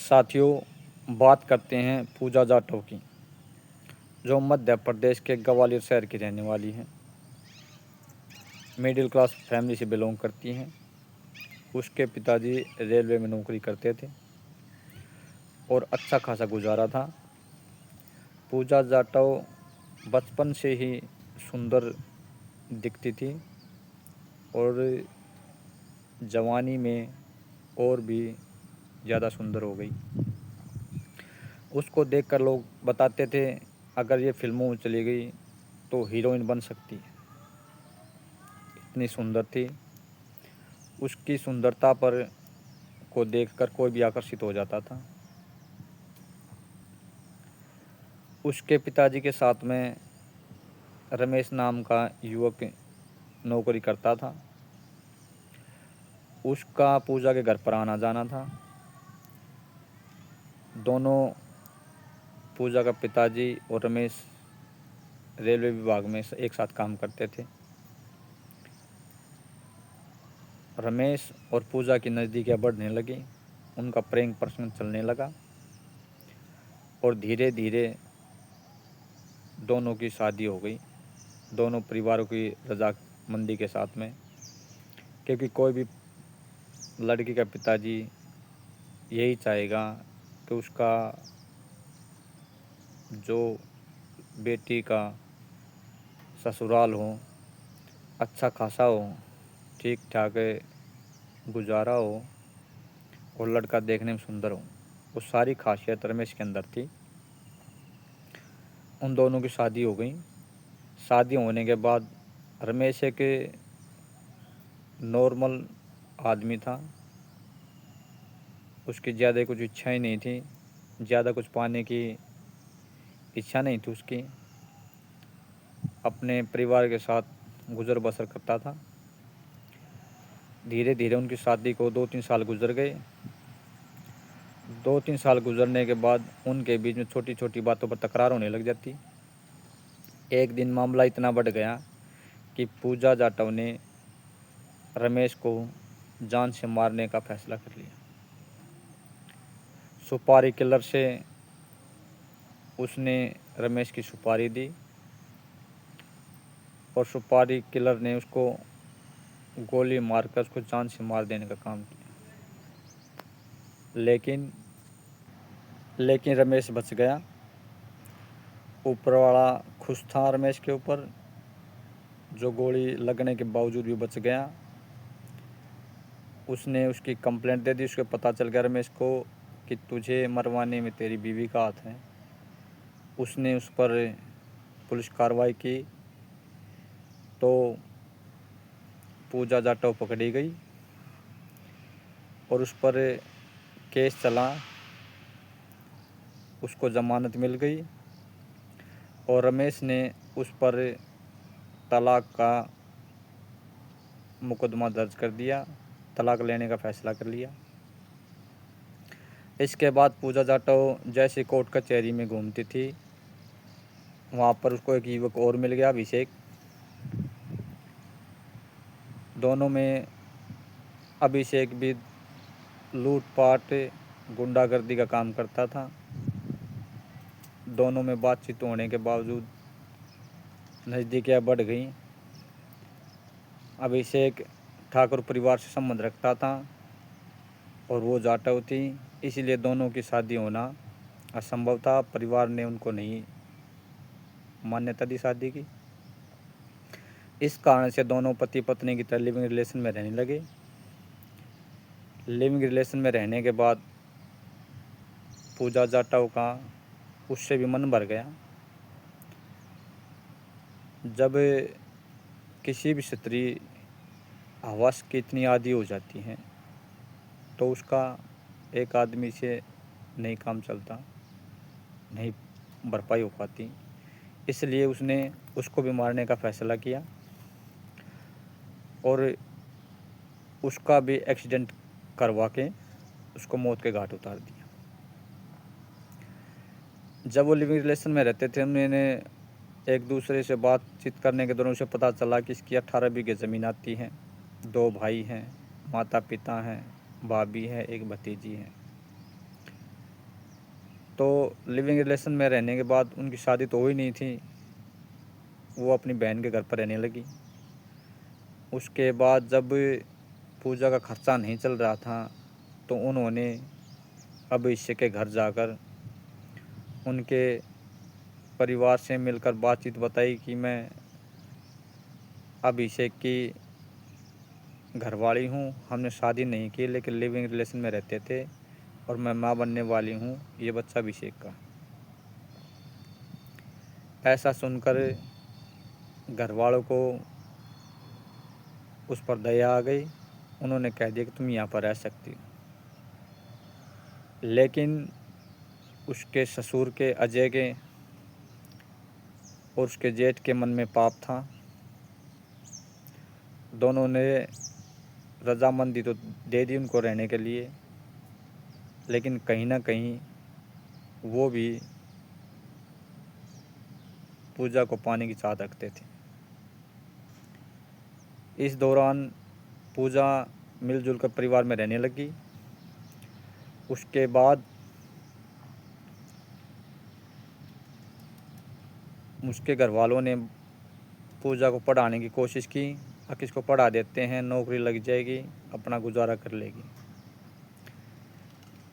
साथियों, बात करते हैं पूजा जाटव की, जो मध्य प्रदेश के ग्वालियर शहर की रहने वाली हैं। मिडिल क्लास फैमिली से बिलोंग करती हैं। उसके पिताजी रेलवे में नौकरी करते थे और अच्छा खासा गुजारा था। पूजा जाटव बचपन से ही सुंदर दिखती थी और जवानी में और भी ज़्यादा सुंदर हो गई। उसको देखकर लोग बताते थे, अगर ये फिल्मों में चली गई तो हीरोइन बन सकती है। इतनी सुंदर थी। उसकी सुंदरता पर को देखकर कोई भी आकर्षित हो जाता था। उसके पिताजी के साथ में रमेश नाम का युवक नौकरी करता था। उसका पूजा के घर पर आना जाना था। दोनों, पूजा का पिताजी और रमेश, रेलवे विभाग में एक साथ काम करते थे। रमेश और पूजा की नज़दीकियाँ बढ़ने लगी। उनका प्रेम प्रसंग चलने लगा और धीरे धीरे दोनों की शादी हो गई, दोनों परिवारों की रजामंदी के साथ में। क्योंकि कोई भी लड़की का पिताजी यही चाहेगा कि उसका जो बेटी का ससुराल हो, अच्छा खासा हो, ठीक ठाक गुजारा हो और लड़का देखने में सुंदर हो। वो सारी खासियत रमेश के अंदर थी। उन दोनों की शादी हो गई। शादी होने के बाद रमेश एक नॉर्मल आदमी था। उसकी ज़्यादा कुछ इच्छाएं नहीं थी, ज़्यादा कुछ पाने की इच्छा नहीं थी उसकी। अपने परिवार के साथ गुजर बसर करता था। धीरे धीरे उनकी शादी को 2-3 साल गुजर गए। 2-3 साल गुजरने के बाद उनके बीच में छोटी छोटी बातों पर तकरार होने लग जाती। एक दिन मामला इतना बढ़ गया कि पूजा जाटव ने रमेश को जान से मारने का फैसला कर लिया। सुपारी किलर से उसने रमेश की सुपारी दी और सुपारी किलर ने उसको गोली मारकर उसको जान से मार देने का काम किया। लेकिन रमेश बच गया। ऊपर वाला खुश था रमेश के ऊपर, जो गोली लगने के बावजूद भी बच गया। उसने उसकी कंप्लेंट दे दी। उसको पता चल गया रमेश को कि तुझे मरवाने में तेरी बीवी का हाथ है। उसने उस पर पुलिस कार्रवाई की तो पूजा जाटव पकड़ी गई और उस पर केस चला। उसको ज़मानत मिल गई और रमेश ने उस पर तलाक का मुकदमा दर्ज कर दिया, तलाक लेने का फ़ैसला कर लिया। इसके बाद पूजा जाटव जैसे कोर्ट कचहरी में घूमती थी, वहाँ पर उसको एक युवक और मिल गया, अभिषेक। दोनों में अभिषेक भी लूटपाट गुंडागर्दी का काम करता था। दोनों में बातचीत होने के बावजूद नज़दीकियाँ बढ़ गई। अभिषेक ठाकुर परिवार से संबंध रखता था और वो जाटव थी, इसलिए दोनों की शादी होना असंभव था। परिवार ने उनको नहीं मान्यता दी शादी की। इस कारण से दोनों पति पत्नी की तरह लिविंग रिलेशन में रहने लगे। लिविंग रिलेशन में रहने के बाद पूजा जाटव का उससे भी मन भर गया। जब किसी भी स्त्री हवस की इतनी आदी हो जाती हैं तो उसका एक आदमी से नहीं काम चलता, नहीं भरपाई हो पाती। इसलिए उसने उसको भी मारने का फ़ैसला किया और उसका भी एक्सीडेंट करवा के उसको मौत के घाट उतार दिया। जब वो लिविंग रिलेशन में रहते थे, उन्होंने एक दूसरे से बातचीत करने के दौरान उसे पता चला कि इसकी 18 बीघे ज़मीन आती है, 2 भाई हैं, माता पिता हैं, भाभी है, एक भतीजी है। तो लिविंग रिलेशन में रहने के बाद उनकी शादी तो हुई नहीं थी, वो अपनी बहन के घर पर रहने लगी। उसके बाद जब पूजा का खर्चा नहीं चल रहा था तो उन्होंने अभिषेक के घर जाकर उनके परिवार से मिलकर बातचीत बताई कि मैं अभिषेक की घरवाली हूँ, हमने शादी नहीं की लेकिन लिविंग रिलेशन में रहते थे और मैं माँ बनने वाली हूँ, ये बच्चा अभिषेक का। ऐसा सुनकर घरवालों को उस पर दया आ गई। उन्होंने कह दिया कि तुम यहाँ पर रह सकती हो। लेकिन उसके ससुर के, अजय के और उसके जेठ के मन में पाप था। दोनों ने रजामंदी तो दे दी उनको रहने के लिए, लेकिन कहीं ना कहीं वो भी पूजा को पाने की चाहत रखते थे। इस दौरान पूजा मिलजुल कर परिवार में रहने लगी। उसके बाद उसके घर वालों ने पूजा को पढ़ाने की कोशिश की, अब इसको पढ़ा देते हैं, नौकरी लग जाएगी, अपना गुजारा कर लेगी।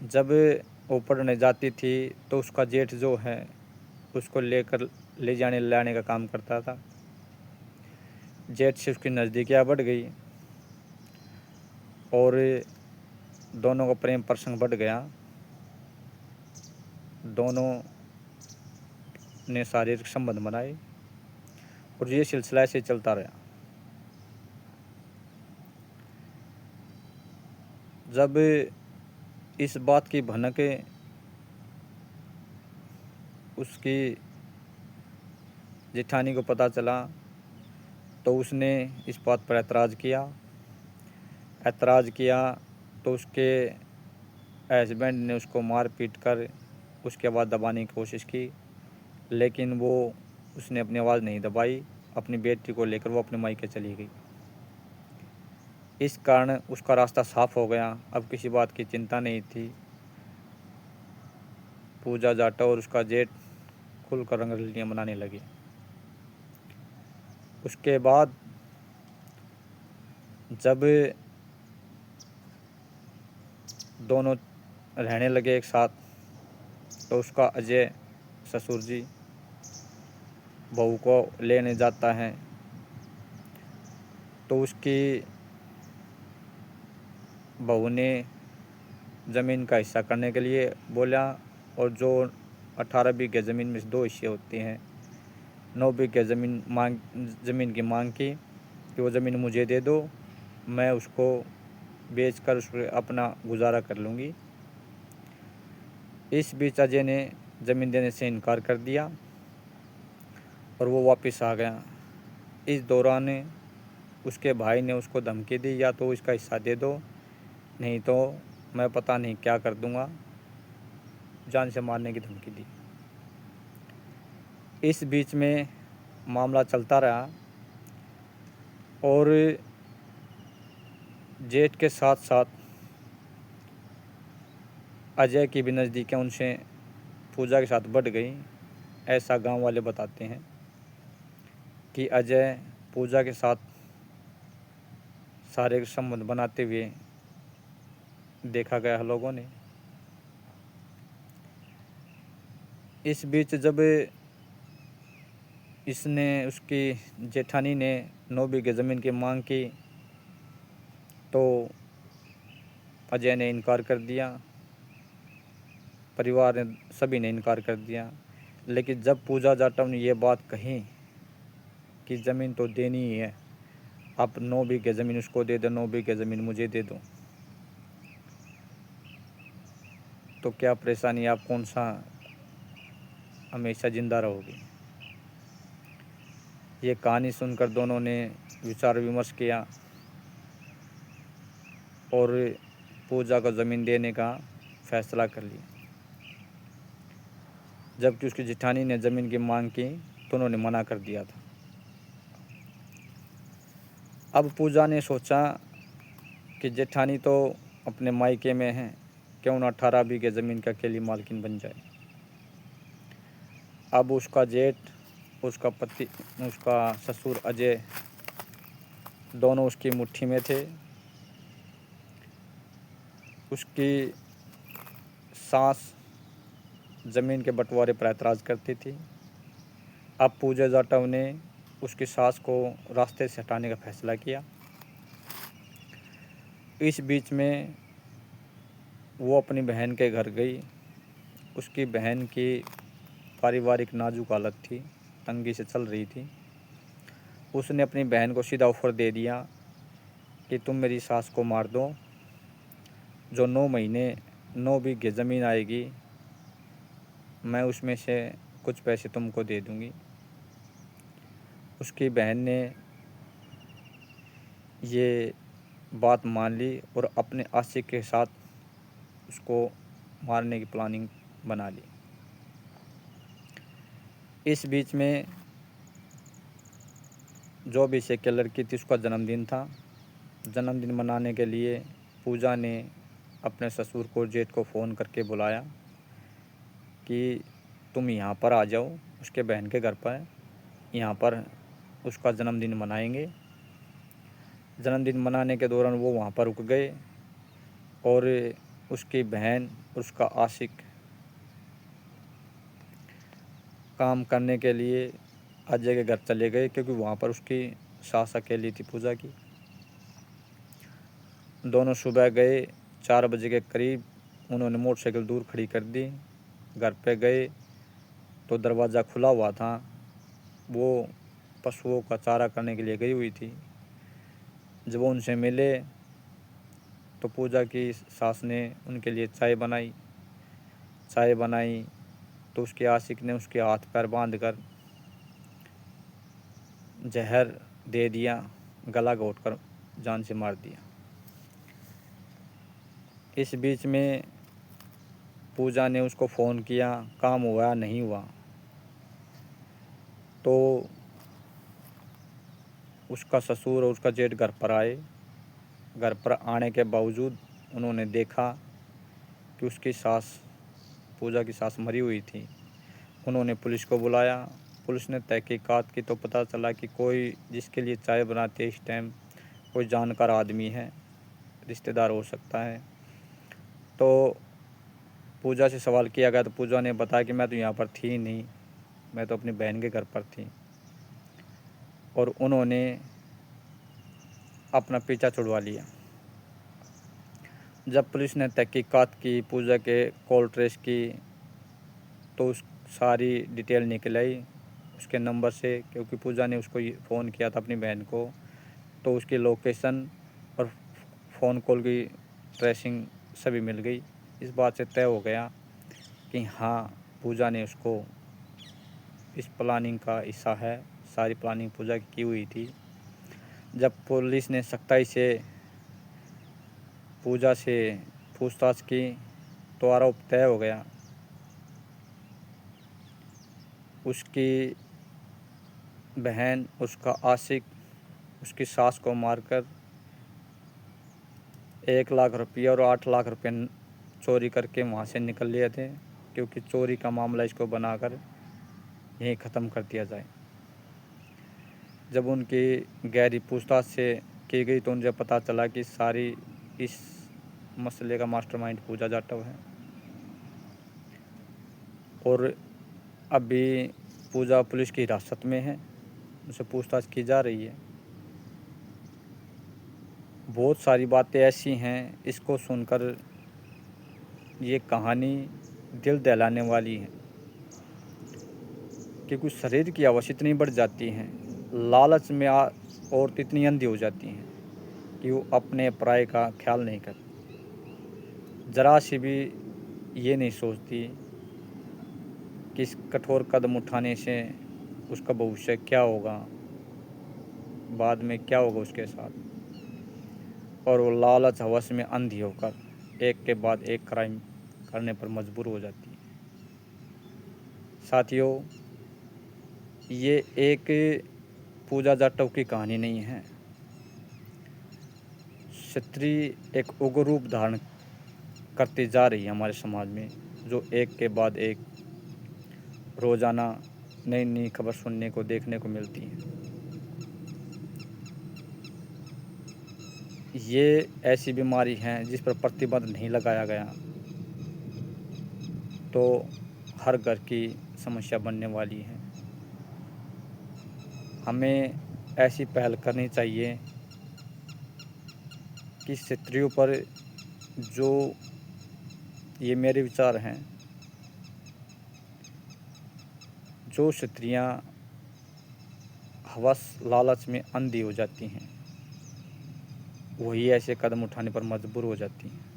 जब वो पढ़ने जाती थी तो उसका जेठ जो है उसको ले जाने लाने का काम करता था। जेठ से उसकी नज़दीकियाँ बढ़ गई और दोनों का प्रेम प्रसंग बढ़ गया। दोनों ने शारीरिक संबंध बनाए और ये सिलसिला ऐसे चलता रहा। जब इस बात की भनक उसकी जेठानी को पता चला तो उसने इस बात पर ऐतराज़ किया तो उसके हस्बैंड ने उसको मार पीट कर उसके बाद दबाने की कोशिश की, लेकिन उसने अपनी आवाज़ नहीं दबाई। अपनी बेटी को लेकर वो अपने मायके चली गई। इस कारण उसका रास्ता साफ हो गया। अब किसी बात की चिंता नहीं थी। पूजा जाटव और उसका जेठ खुलकर रंगरलियाँ मनाने लगे। उसके बाद जब दोनों रहने लगे एक साथ तो उसका अजय ससुर जी बहू को लेने जाता है तो उसकी बहू ने ज़मीन का हिस्सा करने के लिए बोला और जो 18 बीघे ज़मीन में से 2 हिस्से होते हैं, 9 बीघे ज़मीन की मांग की कि वो ज़मीन मुझे दे दो, मैं उसको बेचकर उस पर अपना गुजारा कर लूँगी। इस बीच अजय ने ज़मीन देने से इनकार कर दिया और वो वापस आ गया। इस दौरान उसके भाई ने उसको धमकी दी, या तो इसका हिस्सा दे दो, नहीं तो मैं पता नहीं क्या कर दूंगा, जान से मारने की धमकी दी। इस बीच में मामला चलता रहा और जेठ के साथ साथ अजय की भी नज़दीकियाँ उनसे पूजा के साथ बढ़ गई। ऐसा गांव वाले बताते हैं कि अजय पूजा के साथ शारीरिक संबंध बनाते हुए देखा गया है लोगों ने। इस बीच जब उसकी जेठानी ने 9 बीघे ज़मीन की मांग की तो अजय ने इनकार कर दिया, परिवार ने सभी ने इनकार कर दिया। लेकिन जब पूजा जाटव ने ये बात कही कि ज़मीन तो देनी ही है, आप 9 बीघे ज़मीन उसको दे दो, 9 बीघे ज़मीन मुझे दे दो, तो क्या परेशानी, आप कौन सा हमेशा ज़िंदा रहोगे। ये कहानी सुनकर दोनों ने विचार विमर्श किया और पूजा को ज़मीन देने का फैसला कर लिया। जबकि उसकी जेठानी ने ज़मीन की मांग की तो उन्होंने मना कर दिया था। अब पूजा ने सोचा कि जेठानी तो अपने मायके में है, क्यों न 18 बीघे ज़मीन का अकेली मालकिन बन जाए। अब उसका जेठ, उसका पति, उसका ससुर अजय दोनों उसकी मुट्ठी में थे। उसकी सास ज़मीन के बंटवारे पर ऐतराज़ करती थी। अब पूजा जाटव ने उसकी सास को रास्ते से हटाने का फैसला किया। इस बीच में वो अपनी बहन के घर गई। उसकी बहन की पारिवारिक नाजुक हालत थी, तंगी से चल रही थी। उसने अपनी बहन को सीधा ऑफ़र दे दिया कि तुम मेरी सास को मार दो, जो 9 महीने 9 बीघे ज़मीन आएगी मैं उसमें से कुछ पैसे तुमको दे दूँगी। उसकी बहन ने ये बात मान ली और अपने आशिक के साथ उसको मारने की प्लानिंग बना ली। इस बीच में जो भी शेखर लड़की थी उसका जन्मदिन था। जन्मदिन मनाने के लिए पूजा ने अपने ससुर को, जेठ को फ़ोन करके बुलाया कि तुम यहाँ पर आ जाओ, उसके बहन के घर पर, यहाँ पर उसका जन्मदिन मनाएंगे। जन्मदिन मनाने के दौरान वो वहाँ पर रुक गए और उसकी बहन, उसका आशिक काम करने के लिए अजय के घर चले गए, क्योंकि वहाँ पर उसकी सास अकेली थी पूजा की। दोनों सुबह गए 4 बजे के करीब। उन्होंने मोटरसाइकिल दूर खड़ी कर दी। घर पे गए तो दरवाज़ा खुला हुआ था। वो पशुओं का चारा करने के लिए गई हुई थी। जब वो उनसे मिले तो पूजा की सास ने उनके लिए चाय बनाई तो उसके आशिक ने उसके हाथ पैर बांध कर जहर दे दिया, गला घोट कर जान से मार दिया। इस बीच में पूजा ने उसको फ़ोन किया, काम हुआ नहीं हुआ, तो उसका ससुर और उसका जेठ घर पर आए। घर पर आने के बावजूद उन्होंने देखा कि उसकी सास, पूजा की सास मरी हुई थी। उन्होंने पुलिस को बुलाया। पुलिस ने तहकीकात की तो पता चला कि कोई जिसके लिए चाय बनाते इस टाइम कोई जानकार आदमी है, रिश्तेदार हो सकता है। तो पूजा से सवाल किया गया तो पूजा ने बताया कि मैं तो यहाँ पर थी नहीं, मैं तो अपनी बहन के घर पर थी। और उन्होंने अपना पीछा छुड़वा लिया। जब पुलिस ने तहकीकात की, पूजा के कॉल ट्रेस की, तो उस सारी डिटेल निकल आई उसके नंबर से, क्योंकि पूजा ने उसको फ़ोन किया था अपनी बहन को। तो उसकी लोकेशन और फ़ोन कॉल की ट्रेसिंग सभी मिल गई। इस बात से तय हो गया कि हाँ, पूजा ने उसको, इस प्लानिंग का हिस्सा है, सारी प्लानिंग पूजा की हुई थी। जब पुलिस ने सख्ताई से पूजा से पूछताछ की तो आरोप तय हो गया। उसकी बहन, उसका आशिक उसकी सास को मारकर 1 लाख रुपया और 8 लाख रुपये चोरी करके वहाँ से निकल लिए थे, क्योंकि चोरी का मामला इसको बनाकर यहीं ख़त्म कर दिया जाए। जब उनकी गहरी पूछताछ से की गई तो उनसे पता चला कि सारी इस मसले का मास्टरमाइंड पूजा जाटव है। और अभी पूजा पुलिस की हिरासत में है, उनसे पूछताछ की जा रही है। बहुत सारी बातें ऐसी हैं, इसको सुनकर ये कहानी दिल दहलाने वाली है, क्योंकि शरीर की आवाज़ इतनी बढ़ जाती हैं, लालच में औरत इतनी अंधी हो जाती हैं कि वो अपने पराये का ख्याल नहीं करती। ज़रा सी भी ये नहीं सोचती कि इस कठोर कदम उठाने से उसका भविष्य क्या होगा, बाद में क्या होगा उसके साथ। और वो लालच हवस में अंधी होकर एक के बाद एक क्राइम करने पर मजबूर हो जाती है। साथियों, ये एक पूजा जाटव की कहानी नहीं है। स्त्री एक उग्र रूप धारण करती जा रही है हमारे समाज में, जो एक के बाद एक रोज़ाना नई नई खबर सुनने को देखने को मिलती है। ये ऐसी बीमारी है जिस पर प्रतिबंध नहीं लगाया गया तो हर घर की समस्या बनने वाली है। हमें ऐसी पहल करनी चाहिए कि स्त्रियों पर जो ये मेरे विचार हैं, जो स्त्रियां हवस लालच में अंधी हो जाती हैं, वही ऐसे कदम उठाने पर मजबूर हो जाती हैं।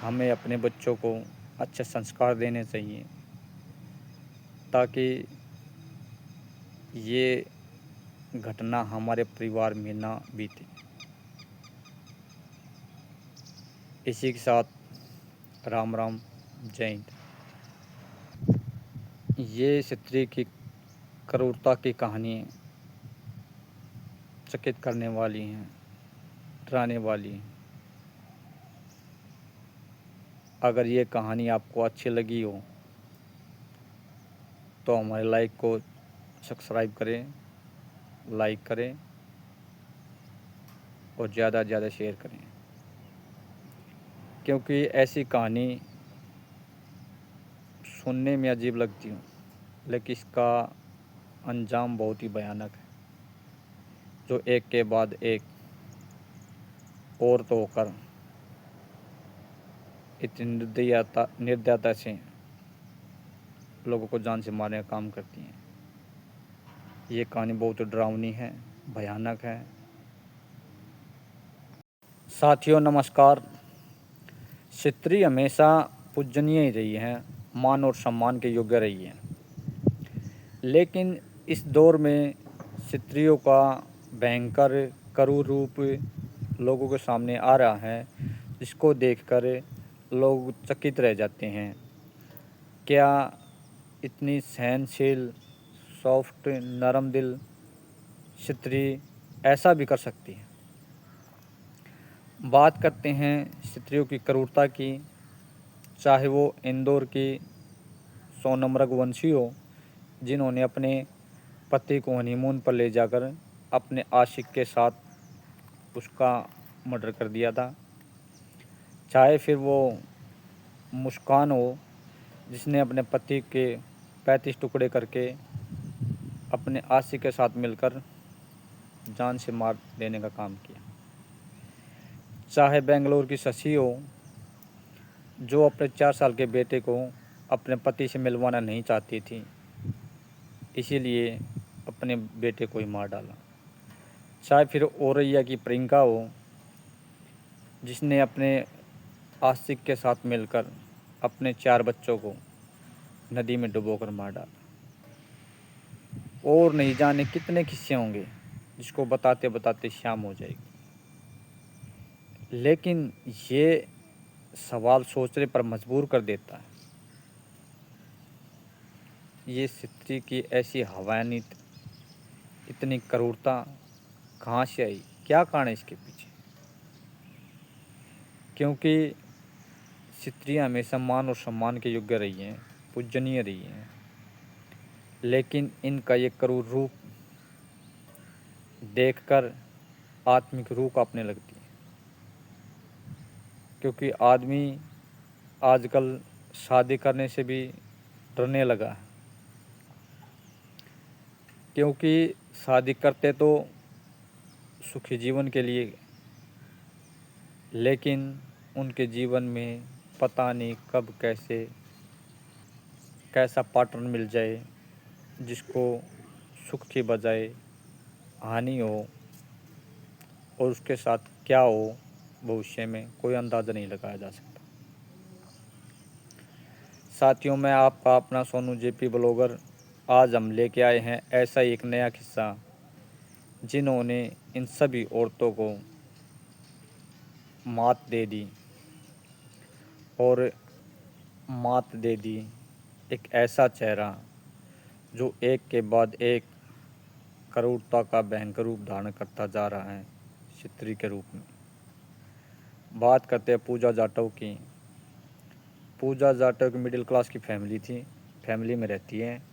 हमें अपने बच्चों को अच्छे संस्कार देने चाहिए ताकि ये घटना हमारे परिवार में ना बीते। इसी के साथ राम राम, जय हिंद। ये स्त्री की क्रूरता की कहानी चकित करने वाली हैं, डराने वाली हैं। अगर ये कहानी आपको अच्छी लगी हो तो हमारे लाइक को सब्सक्राइब करें, लाइक करें और ज़्यादा से ज़्यादा शेयर करें, क्योंकि ऐसी कहानी सुनने में अजीब लगती हूँ लेकिन इसका अंजाम बहुत ही भयानक है, जो एक के बाद एक औरत होकर इतनी निर्दयता से लोगों को जान से मारने का काम करती हैं। ये कहानी बहुत डरावनी है, भयानक है। साथियों नमस्कार। स्त्री हमेशा पूजनीय ही रही है, मान और सम्मान के योग्य रही है, लेकिन इस दौर में स्त्रियों का भयंकर क्रूर रूप लोगों के सामने आ रहा है, जिसको देखकर लोग चकित रह जाते हैं। क्या इतनी सहनशील, सॉफ्ट, नरम दिल स्त्री ऐसा भी कर सकती है? बात करते हैं स्त्रियों की क्रूरता की, चाहे वो इंदौर की सोनम रघुवंशी हो, जिन्होंने अपने पति को हनीमून पर ले जाकर अपने आशिक के साथ उसका मर्डर कर दिया था। चाहे फिर वो मुस्कान हो, जिसने अपने पति के 35 टुकड़े करके अपने आशिक के साथ मिलकर जान से मार देने का काम किया। चाहे बेंगलोर की शशि हो, जो अपने 4 साल के बेटे को अपने पति से मिलवाना नहीं चाहती थी, इसीलिए अपने बेटे को ही मार डाला। चाहे फिर औरैया की प्रियंका हो, जिसने अपने आशिक के साथ मिलकर अपने 4 बच्चों को नदी में डुबोकर मार डाला। और नहीं जाने कितने किस्से होंगे जिसको बताते बताते शाम हो जाएगी। लेकिन ये सवाल सोचने पर मजबूर कर देता है, ये स्त्री की ऐसी हवानियत, इतनी क्रूरता कहाँ से आई? क्या कारण है इसके पीछे? क्योंकि स्त्रियाँ हमेशा मान और सम्मान के योग्य रही हैं, पूजनीय रही हैं, लेकिन इनका ये क्रूर रूप देखकर आत्मिक रूह कांपने लगती है। क्योंकि आदमी आजकल शादी करने से भी डरने लगा है, क्योंकि शादी करते तो सुखी जीवन के लिए, लेकिन उनके जीवन में पता नहीं कब कैसा पार्टनर मिल जाए जिसको सुख की बजाय हानि हो, और उसके साथ क्या हो भविष्य में कोई अंदाज़ा नहीं लगाया जा सकता। साथियों, मैं आपका अपना सोनू जेपी ब्लॉगर, आज हम लेके आए हैं ऐसा ही एक नया किस्सा, जिन्होंने इन सभी औरतों को मात दे दी, और मात दे दी एक ऐसा चेहरा जो एक के बाद एक क्रूरता का भयंकर रूप धारण करता जा रहा है स्त्री के रूप में। बात करते हैं पूजा जाटव की। पूजा जाटव की मिडिल क्लास की फैमिली थी, फैमिली में रहती हैं।